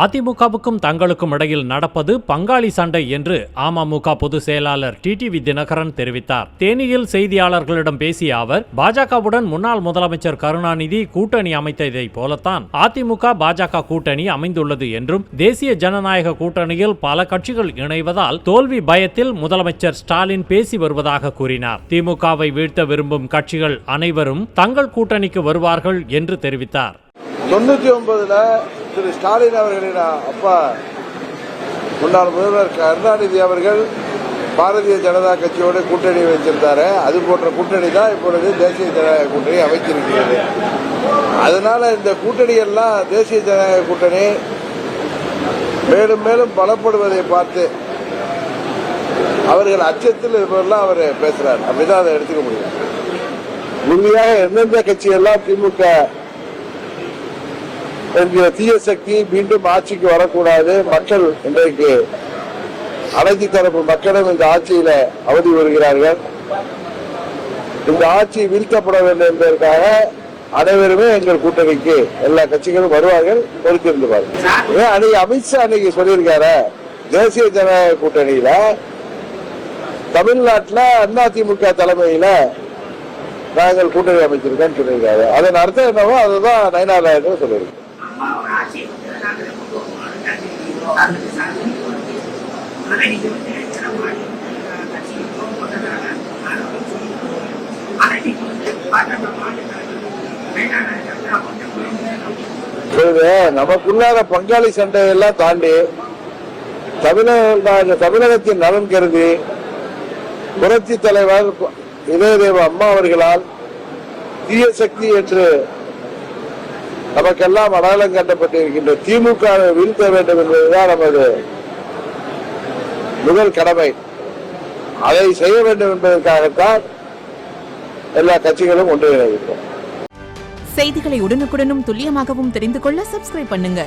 அதிமுகவுக்கும் தங்களுக்கும் இடையில் நடப்பது பங்காளி சண்டை என்று அமமுக பொதுச் செயலாளர் டிடிவி தினகரன் தெரிவித்தார். தேனியில் செய்தியாளர்களிடம் பேசிய அவர், பாஜகவுடன் முன்னாள் முதலமைச்சர் கருணாநிதி கூட்டணி அமைத்ததை போலத்தான் அதிமுக பாஜக கூட்டணி அமைந்துள்ளது என்றும், தேசிய ஜனநாயக கூட்டணியில் பல கட்சிகள் இணைவதால் தோல்வி பயத்தில் முதலமைச்சர் ஸ்டாலின் பேசி வருவதாக கூறினார். திமுகவை வீழ்த்த விரும்பும் கட்சிகள் அனைவரும் தங்கள் கூட்டணிக்கு வருவார்கள் என்று தெரிவித்தார். 99ல திரு ஸ்டாலின் அவர்களின் அப்பா முன்னாள் முதல்வர் கருணாநிதி அவர்கள் பாரதிய ஜனதா கட்சியோடு கூட்டணி வைத்திருந்தாரு. அது போன்ற கூட்டணி தான் இப்பொழுது தேசிய ஜனநாயக கூட்டணி அமைச்சிருக்கிறது. அதனால இந்த கூட்டணி எல்லாம் தேசிய ஜனநாயக கூட்டணி மேலும் மேலும் பலப்படுவதை பார்த்து அவர்கள் அச்சத்தில் இருப்பதெல்லாம் அவர் பேசுறார். அப்படிதான் அதை எடுத்துக்க முடியும். உண்மையாக எந்தெந்த கட்சியெல்லாம் திமுக என்கிற தீய சக்தி மீண்டும் ஆட்சிக்கு வரக்கூடாது, மக்கள் இன்றைக்கு அனைத்து தரப்பு மக்களும் இந்த ஆட்சியில அவதி வருகிறார்கள், இந்த ஆட்சி வீழ்த்தப்பட வேண்டும் என்பதற்காக அனைவருமே எங்கள் கூட்டணிக்கு எல்லா கட்சிகளும் வருவார்கள், பொறுத்திருந்துவார்கள். அன்னைக்கு அமித்ஷா அன்னைக்கு சொல்லியிருக்காரு, தேசிய ஜனநாயக கூட்டணியில தமிழ்நாட்டில் அதிமுக தலைமையில நாங்கள் கூட்டணி அமைச்சிருக்கோம் சொல்லியிருக்காரு. அதன் அர்த்தம் என்னவோ அதுதான் நயனார் சொல்லியிருக்கோம். நமக்குள்ளார பங்காளி சண்டையெல்லாம் தாண்டி தமிழகத்தின் நலன் கருதி புரட்சி தலைவர் இதயதேவ அம்மா அவர்களால் தீய சக்தி என்று நமக்கெல்லாம் அடையாளம் காட்டப்பட்டிருக்கின்ற திமுகவை வீழ்த்த வேண்டும் என்பதுதான் நமது முதல் கடமை. அதை செய்ய வேண்டும் என்பதற்காகத்தான் எல்லா கட்சிகளும் ஒன்றிணைகின்றன. செய்திகளை உடனுக்குடனும் துல்லியமாகவும் தெரிந்து கொள்ள சப்ஸ்கிரைப் பண்ணுங்க.